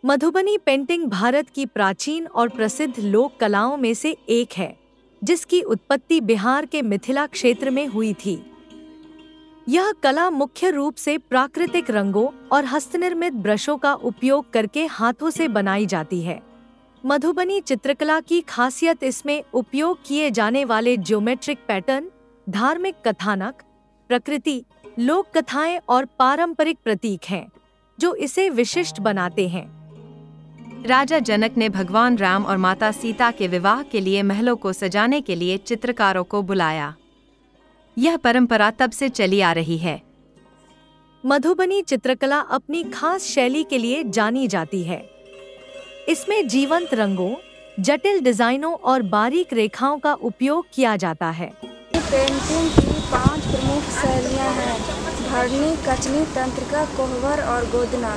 Madhubani painting Bharat की प्राचीन और प्रसिद्ध लोक कलाओं में से एक है, जिसकी उत्पत्ति बिहार के मिथिला क्षेत्र में हुई थी। यह कला मुख्य रूप से प्राकृतिक रंगों और हस्तनिर्मित ब्रशों का उपयोग करके हाथों से बनाई जाती है। मधुबनी चित्रकला की खासियत इसमें उपयोग किए जाने वाले ज्योमेट्रिक पैटर्न, धार्मिक कथानक, प्रकृति, लोक कथाएं और पारंपरिक प्रतीक हैं, जो इसे विशिष्ट बनाते हैं। राजा जनक ने भगवान राम और माता सीता के विवाह के लिए महलों को सजाने के लिए चित्रकारों को बुलाया। यह परंपरा तब से चली आ रही है। मधुबनी चित्रकला अपनी खास शैली के लिए जानी जाती है। इसमें जीवंत रंगों, जटिल डिजाइनों और बारीक रेखाओं का उपयोग किया जाता है। पेंटिंग की 5 प्रमुख शैलियाँ हैं: भरनी, कचनी, तंत्रिका, कोहबर और गोदना।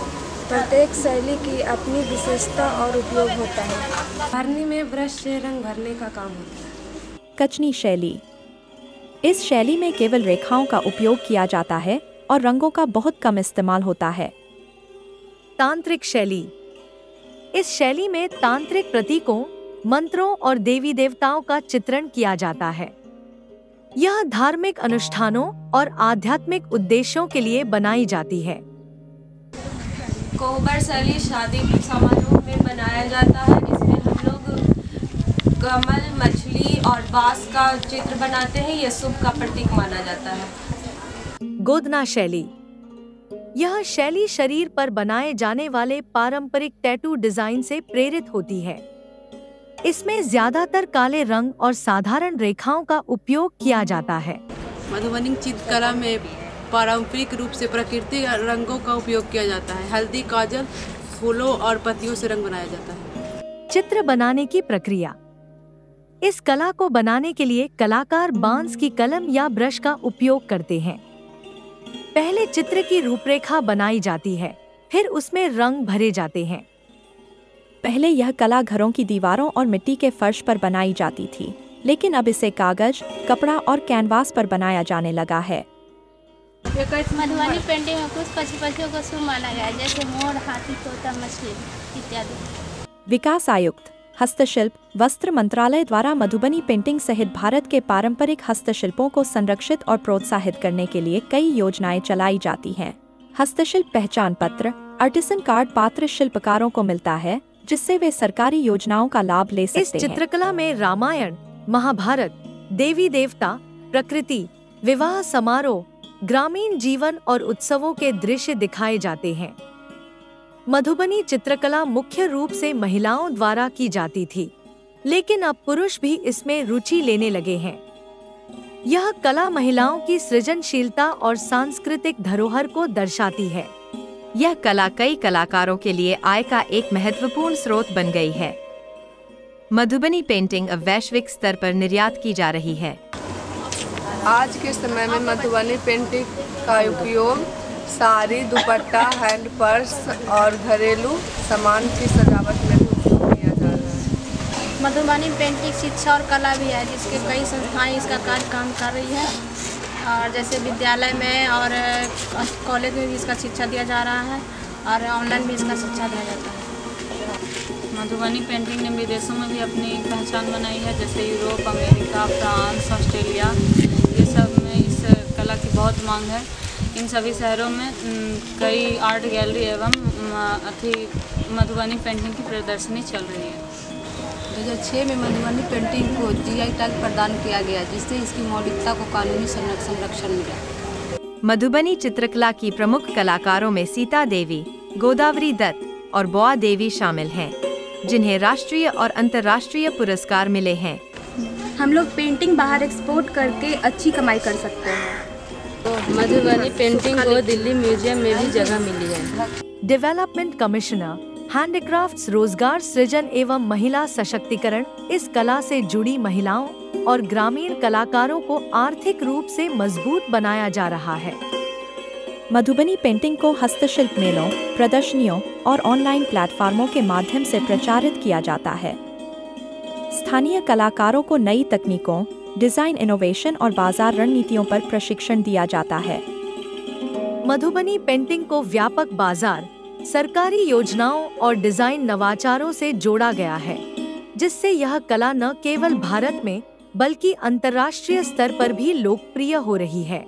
प्रत्येक शैली की अपनी विशेषता और उपयोग होता है। भरनी में ब्रश से रंग भरने का काम होता है। कचनी शैली, इस शैली में केवल रेखाओं का उपयोग किया जाता है और रंगों का बहुत कम इस्तेमाल होता है। तांत्रिक शैली, इस शैली में तांत्रिक प्रतीकों, मंत्रों और देवी देवताओं का चित्रण किया जाता है। यह धार्मिक अनुष्ठानों और आध्यात्मिक उद्देश्यों के लिए बनाई जाती है। कोहबर शैली शादी समारोह में बनाया जाता है, जिसमें हम लोग कमल, मछली और बांस का चित्र बनाते हैं। यह शुभ का प्रतीक माना जाता है। गोदना शैली, यह शैली शरीर पर बनाए जाने वाले पारंपरिक टैटू डिजाइन से प्रेरित होती है। इसमें ज्यादातर काले रंग और साधारण रेखाओं का उपयोग किया जाता है। मधुबनी चित्रकला में पारंपरिक रूप से प्राकृतिक रंगों का उपयोग किया जाता है। हल्दी, काजल, फूलों और पत्तियों से रंग बनाया जाता है। चित्र बनाने की प्रक्रिया, इस कला को बनाने के लिए कलाकार बांस की कलम या ब्रश का उपयोग करते हैं। पहले चित्र की रूपरेखा बनाई जाती है, फिर उसमें रंग भरे जाते हैं। पहले यह कला घरों की दीवारों और मिट्टी के फर्श पर बनाई जाती थी, लेकिन अब इसे कागज, कपड़ा और कैनवास पर बनाया जाने लगा है। मधुबनी पेंटिंग में कुछ पशुओं को शुभ माना गया है, जैसे मोर, हाथी, तोता, मछली इत्यादि। विकास आयुक्त, हस्तशिल्प, वस्त्र मंत्रालय द्वारा मधुबनी पेंटिंग सहित भारत के पारंपरिक हस्तशिल्पों को संरक्षित और प्रोत्साहित करने के लिए कई योजनाएं चलाई जाती हैं। हस्तशिल्प पहचान पत्र, आर्टिसन कार्ड पात्र शिल्पकारों को मिलता है, जिससे वे सरकारी योजनाओं का लाभ ले सकते हैं। इस चित्रकला में रामायण, महाभारत, देवी देवता, प्रकृति, विवाह समारोह, ग्रामीण जीवन और उत्सवों के दृश्य दिखाए जाते हैं। मधुबनी चित्रकला मुख्य रूप से महिलाओं द्वारा की जाती थी, लेकिन अब पुरुष भी इसमें रुचि लेने लगे हैं। यह कला महिलाओं की सृजनशीलता और सांस्कृतिक धरोहर को दर्शाती है। यह कला कई कलाकारों के लिए आय का एक महत्वपूर्ण स्रोत बन गई है। मधुबनी पेंटिंग अब वैश्विक स्तर पर निर्यात की जा रही है। आज के समय में मधुबनी पेंटिंग का उपयोग साड़ी, दुपट्टा, हैंड पर्स और घरेलू सामान की सजावट में भी उपयोग किया जा रहा है। मधुबनी पेंटिंग शिक्षा और कला भी है, जिसके कई संस्थाएं इसका काम कर रही है, और जैसे विद्यालय में और कॉलेज में भी इसका शिक्षा दिया जा रहा है, और ऑनलाइन भी इसका शिक्षा दिया जाता है। मधुबनी पेंटिंग ने विदेशों में भी अपनी पहचान बनाई है, जैसे यूरोप, अमेरिका, फ्रांस, ऑस्ट्रेलिया, ये सब में इस कला की बहुत मांग है। इन सभी शहरों में कई आर्ट गैलरी एवं मधुबनी पेंटिंग की प्रदर्शनी चल रही है। 2006 में मधुबनी पेंटिंग को जीआई टैग प्रदान किया गया, जिससे इसकी मौलिकता को कानूनी संरक्षण मिला। मधुबनी चित्रकला की प्रमुख कलाकारों में सीता देवी, गोदावरी दत्त और बौआ देवी शामिल हैं, जिन्हें राष्ट्रीय और अंतर्राष्ट्रीय पुरस्कार मिले हैं। हम लोग पेंटिंग बाहर एक्सपोर्ट करके अच्छी कमाई कर सकते हैं। मधुबनी पेंटिंग को दिल्ली म्यूजियम में भी जगह मिली है। डेवलपमेंट कमिश्नर, हैंडीक्राफ्ट्स, रोजगार सृजन एवं महिला सशक्तिकरण इस कला से जुड़ी महिलाओं और ग्रामीण कलाकारों को आर्थिक रूप से मजबूत बनाया जा रहा है। मधुबनी पेंटिंग को हस्तशिल्प मेलों, प्रदर्शनियों और ऑनलाइन प्लेटफॉर्मों के माध्यम से प्रचारित किया जाता है। स्थानीय कलाकारों को नई तकनीकों, डिजाइन इनोवेशन और बाजार रणनीतियों पर प्रशिक्षण दिया जाता है। मधुबनी पेंटिंग को व्यापक बाजार, सरकारी योजनाओं और डिजाइन नवाचारों से जोड़ा गया है, जिससे यह कला न केवल भारत में बल्कि अंतर्राष्ट्रीय स्तर पर भी लोकप्रिय हो रही है।